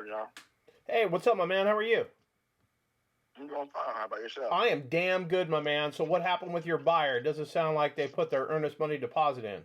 Yeah. Hey, what's up, my man? How are you? I'm doing fine. How about yourself? I am damn good, my man. So, what happened with your buyer? It doesn't sound like they put their earnest money deposit in.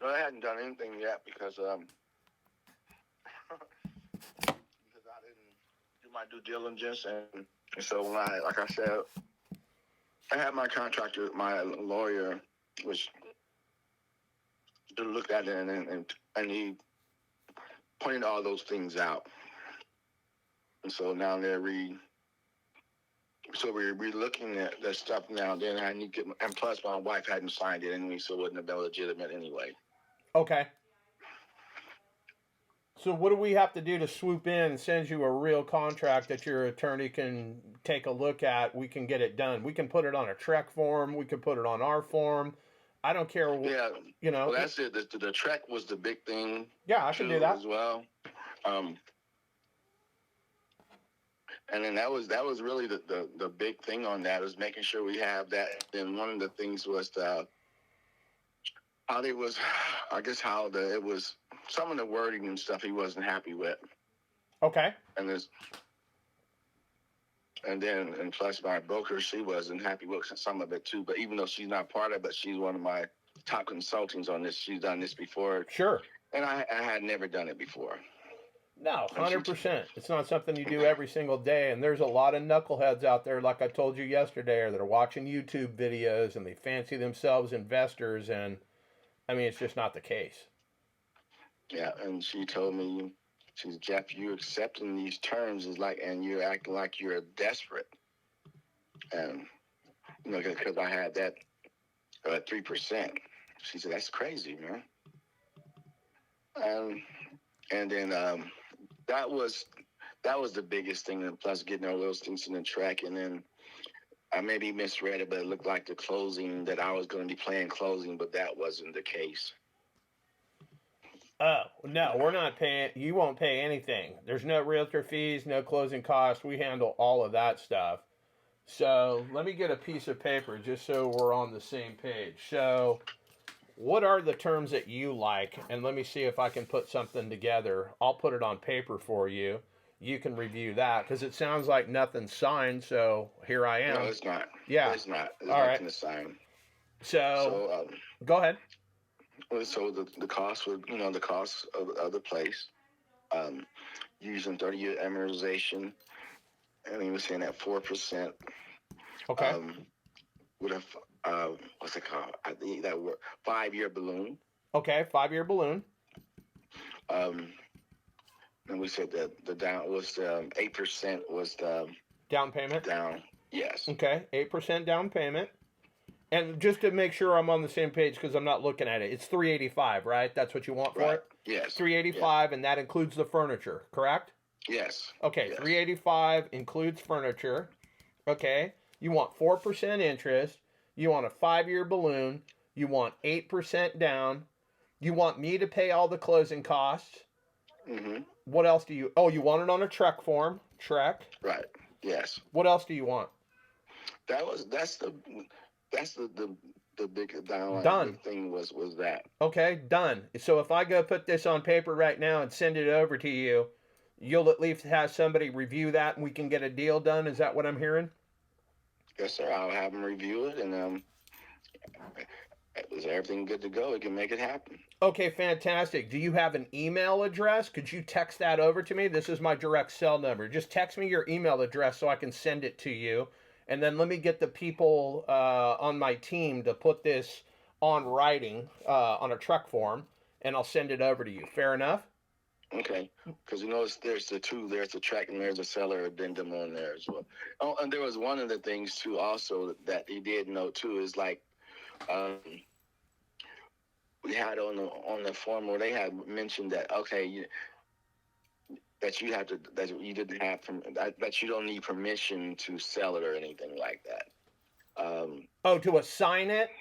No, I hadn't done anything yet because because I didn't do my due diligence, and so when like I said, I had my contractor, my lawyer, which to look at it and he pointed all those things out, and so now we're looking at that stuff now. Then I need to get, and plus my wife hadn't signed it anyway, so it wouldn't have been legitimate anyway. Okay. So, what do we have to do to swoop in and send you a real contract that your attorney can take a look at? We can get it done. We can put it on a Trek form. We can put it on our form. I don't care. Yeah, You know. Well, that's it. The Trek was the big thing. Yeah, I can do that as well. And then that was really the big thing on that, was making sure we have that. And one of the things was how it was, I guess it was some of the wording and stuff he wasn't happy with. Okay. And plus my broker, she wasn't happy with some of it too. But even though she's not part of it, she's one of my top consultants on this. She's done this before. Sure. And I had never done it before. No, 100%. It's not something you do every single day. And there's a lot of knuckleheads out there, like I told you yesterday, that are watching YouTube videos and they fancy themselves investors. And I mean, it's just not the case. Yeah. And she told me, she's, Jeff, you accepting these terms and you're acting like you're desperate. And, because I had that 3%. She said, that's crazy, man. And then that was the biggest thing, and plus getting all those things in the track. And then I maybe misread it, but it looked like the closing, that I was going to be playing closing, but that wasn't the case. Oh, no, we're not paying. You won't pay anything. There's no realtor fees, no closing costs. We handle all of that stuff. So let me get a piece of paper just so we're on the same page. So what are the terms that you like? And let me see if I can put something together. I'll put it on paper for you. You can review that because it sounds like nothing's signed. So here I am. No, it's not. Yeah. It's not. There's all nothing right. to sign. So go ahead. So the cost would, the cost of the place, using 30-year amortization, and he was saying at 4%. Okay. With a what's it called? I think that word, 5-year balloon. Okay, 5-year balloon. And we said that the down was 8% was the down payment. Down, yes. Okay, 8% down payment. And just to make sure I'm on the same page, because I'm not looking at it, it's $385, right? That's what you want for it? Yes. $385, yeah. And that includes the furniture, correct? Yes. Okay, yes. $385 includes furniture. Okay, you want 4% interest. You want a 5-year balloon. You want 8% down. You want me to pay all the closing costs. Mm-hmm. What else do you? Oh, you want it on a Trek form. Trek. Right. Yes. What else do you want? That's the big done thing was that. Okay, done. So if I go put this on paper right now and send it over to you, you'll at least have somebody review that and we can get a deal done. Is that what I'm hearing? Yes, sir. I'll have them review it, and is everything good to go? We can make it happen. Okay, fantastic. Do you have an email address? Could you text that over to me? This is my direct cell number. Just text me your email address so I can send it to you. And then let me get the people on my team to put this on writing on a Trek form, and I'll send it over to you. Fair enough? Okay. Because there's the two. There's the Trek and there's a seller addendum on there as well. Oh, and there was one of the things too also that he did note too is like we had on the form where they had mentioned that that you have to, that you didn't have that you don't need permission to sell it or anything like that. To assign it?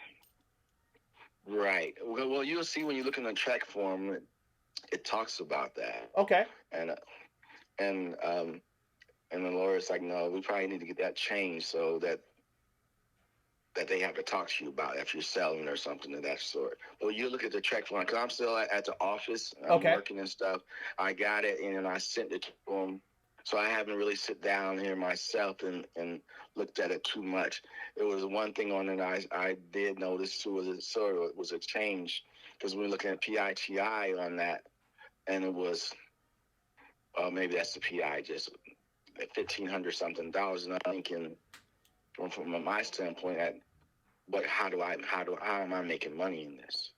Right. Well, you'll see when you look in the Trek form, it talks about that. Okay. And the lawyer's like, no, we probably need to get that changed so that that they have to talk to you about if you're selling or something of that sort. But you look at the check form, because I'm still at the office, I'm Okay. working and stuff. I got it and I sent it to them. So I haven't really sit down here myself and looked at it too much. It was one thing on it I did notice too, was a change, because we were looking at PITI on that, and it was maybe that's the PI, just $1,500 something, and I'm thinking from my standpoint, but how am I making money in this?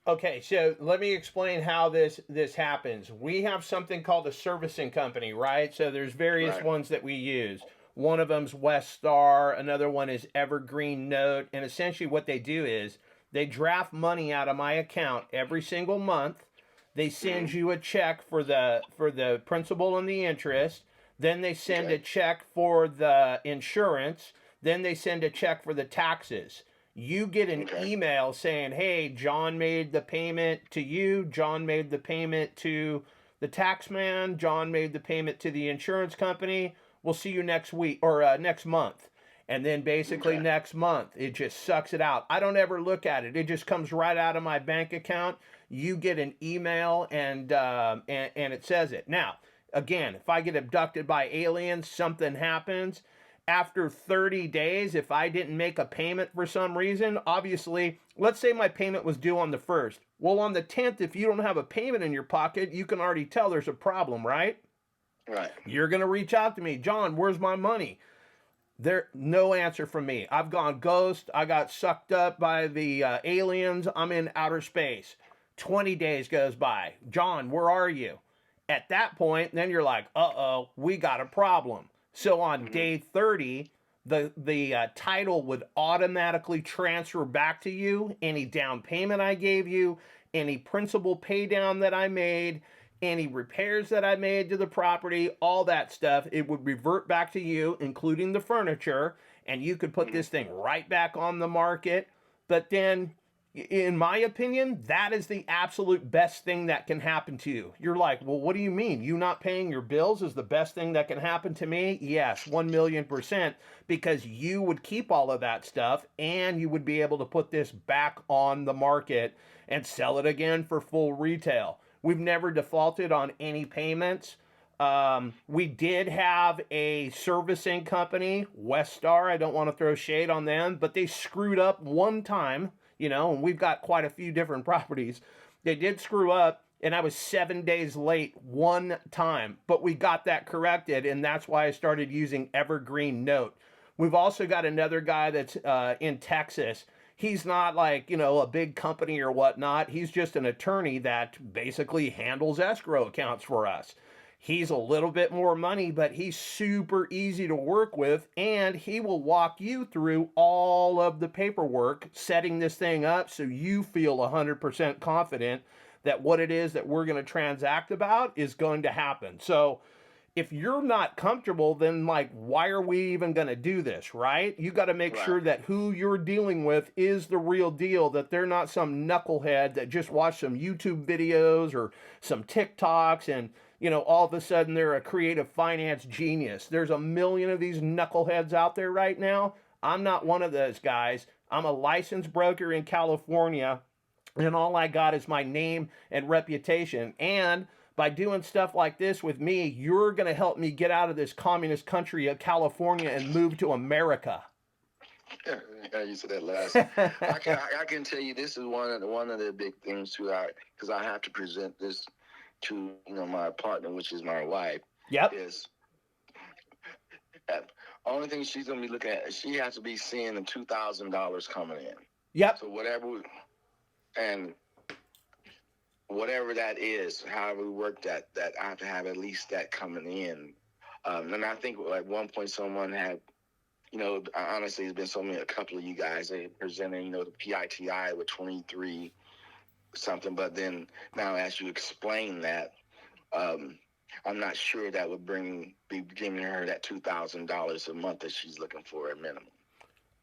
Okay, so let me explain how this happens. We have something called a servicing company, right? So there's various Right. ones that we use. One of them's Westar, another one is Evergreen Note, and essentially what they do is they draft money out of my account every single month. They send you a check for the principal and the interest. Then they send Okay. a check for the insurance. Then they send a check for the taxes. You get an Okay. email saying, hey, John made the payment to you, John made the payment to the tax man, John made the payment to the insurance company. We'll see you next week or next month. And then basically Okay. next month, it just sucks it out. I don't ever look at it. It just comes right out of my bank account. You get an email and it says it. Now, again, if I get abducted by aliens, something happens. After 30 days, if I didn't make a payment for some reason, obviously, let's say my payment was due on the 1st. Well, on the 10th, if you don't have a payment in your pocket, you can already tell there's a problem, right? Right. You're going to reach out to me. John, where's my money? There, no answer from me. I've gone ghost. I got sucked up by the aliens. I'm in outer space. 20 days goes by. John, where are you? At that point, then you're like, uh-oh, we got a problem. So on day 30, the title would automatically transfer back to you any down payment I gave you, any principal pay down that I made, any repairs that I made to the property, all that stuff. It would revert back to you, including the furniture, and you could put this thing right back on the market. But then, in my opinion, that is the absolute best thing that can happen to you. You're like, well, what do you mean? You not paying your bills is the best thing that can happen to me? Yes, 1,000,000%, because you would keep all of that stuff and you would be able to put this back on the market and sell it again for full retail. We've never defaulted on any payments. We did have a servicing company, Westar. I don't want to throw shade on them, but they screwed up one time, and we've got quite a few different properties. They did screw up, and I was 7 days late one time, but we got that corrected, and that's why I started using Evergreen Note. We've also got another guy that's in Texas. He's not like, a big company or whatnot. He's just an attorney that basically handles escrow accounts for us. He's a little bit more money, but he's super easy to work with, and he will walk you through all of the paperwork, setting this thing up so you feel 100% confident that what it is that we're going to transact about is going to happen. So if you're not comfortable, then why are we even going to do this, right? You got to make sure that who you're dealing with is the real deal, that they're not some knucklehead that just watched some YouTube videos or some TikToks and, all of a sudden they're a creative finance genius. There's a million of these knuckleheads out there right now. I'm not one of those guys. I'm a licensed broker in California, and all I got is my name and reputation. And by doing stuff like this with me, you're going to help me get out of this communist country of California and move to America. Yeah, you said that last. I can tell you this is one of the big things too, because I have to present this to my partner, which is my wife. Yep. Is that only thing she's gonna be looking at? She has to be seeing the $2,000 coming in. Yep. So whatever that is, however we work that I have to have at least that coming in. And I think at one point someone had, honestly, it's been a couple of you guys, they presented, the PITI with 23 something, but then now as you explain that, I'm not sure that would be giving her that $2,000 a month that she's looking for at minimum.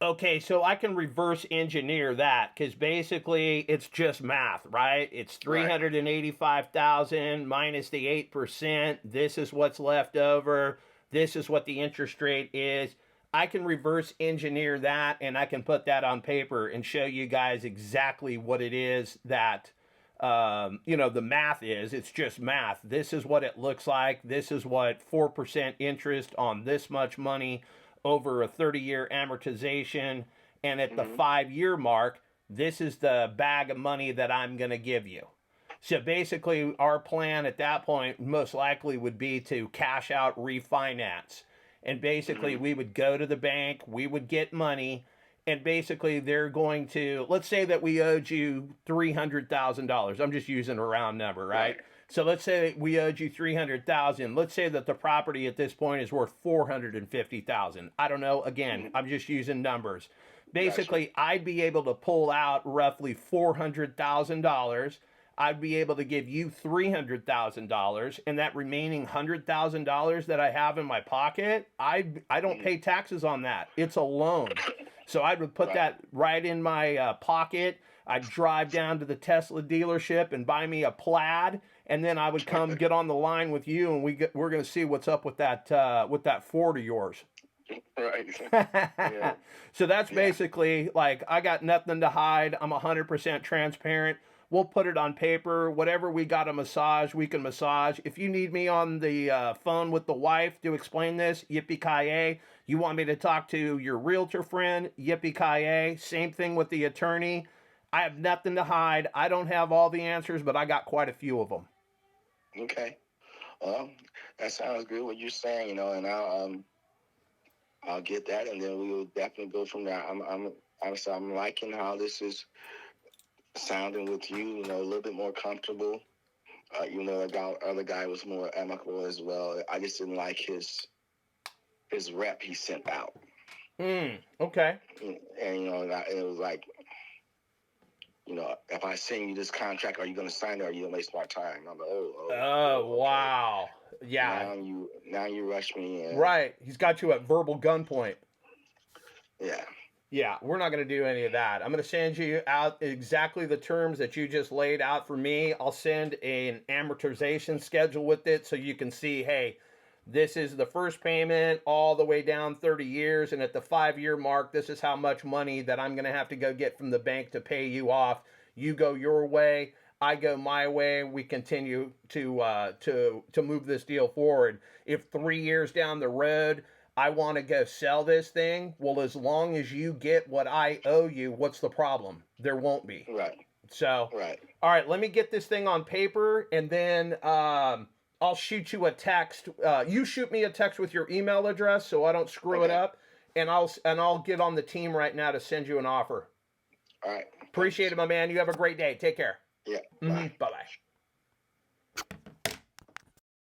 Okay, so I can reverse engineer that because basically it's just math, right? It's 385,000 minus the 8%. This is what's left over. This is what the interest rate is. I can reverse engineer that and I can put that on paper and show you guys exactly what it is that, the math is. It's just math. This is what it looks like. This is what 4% interest on this much money over a 30-year amortization. And at the 5-year mark, this is the bag of money that I'm going to give you. So basically, our plan at that point most likely would be to cash out refinance. And basically, we would go to the bank, we would get money, and basically they're going to, let's say that we owed you $300,000. I'm just using a round number, right? So let's say we owed you $300,000. Let's say that the property at this point is worth $450,000. I don't know. Again, I'm just using numbers. Basically, I'd be able to pull out roughly $400,000. I'd be able to give you $300,000, and that remaining $100,000 that I have in my pocket, I don't pay taxes on that. It's a loan. So I would put that right in my pocket. I'd drive down to the Tesla dealership and buy me a Plaid, and then I would come get on the line with you, and we're going to see what's up with that Ford of yours. Right. Yeah. So that's basically like, I got nothing to hide. I'm 100% transparent. We'll put it on paper. Whatever we got to massage, we can massage. If you need me on the phone with the wife to explain this, yippee-ki-yay. You want me to talk to your realtor friend, yippee-ki-yay. Same thing with the attorney. I have nothing to hide. I don't have all the answers, but I got quite a few of them. Okay. Well, that sounds good what you're saying, and I'll get that, and then we will definitely go from there. I'm liking how this is sounding with you, a little bit more comfortable. The other guy was more amicable as well. I just didn't like his rep he sent out. Okay. And it was like, if I send you this contract, are you going to sign it, or are you going to waste my time? I'm like, oh, wow. Yeah. Now you rush me in. Right. He's got you at verbal gunpoint. Yeah. Yeah, we're not going to do any of that. I'm going to send you out exactly the terms that you just laid out for me. I'll send an amortization schedule with it so you can see, hey, this is the first payment all the way down 30 years. And at the 5-year mark, this is how much money that I'm going to have to go get from the bank to pay you off. You go your way. I go my way. We continue to move this deal forward. If 3 years down the road, I want to go sell this thing, well, as long as you get what I owe you, what's the problem? There won't be. Right. So, right. All right, let me get this thing on paper, and then I'll shoot you a text. You shoot me a text with your email address so I don't screw it up, and I'll get on the team right now to send you an offer. All right. Appreciate it, my man. You have a great day. Take care. Yeah. Bye-bye.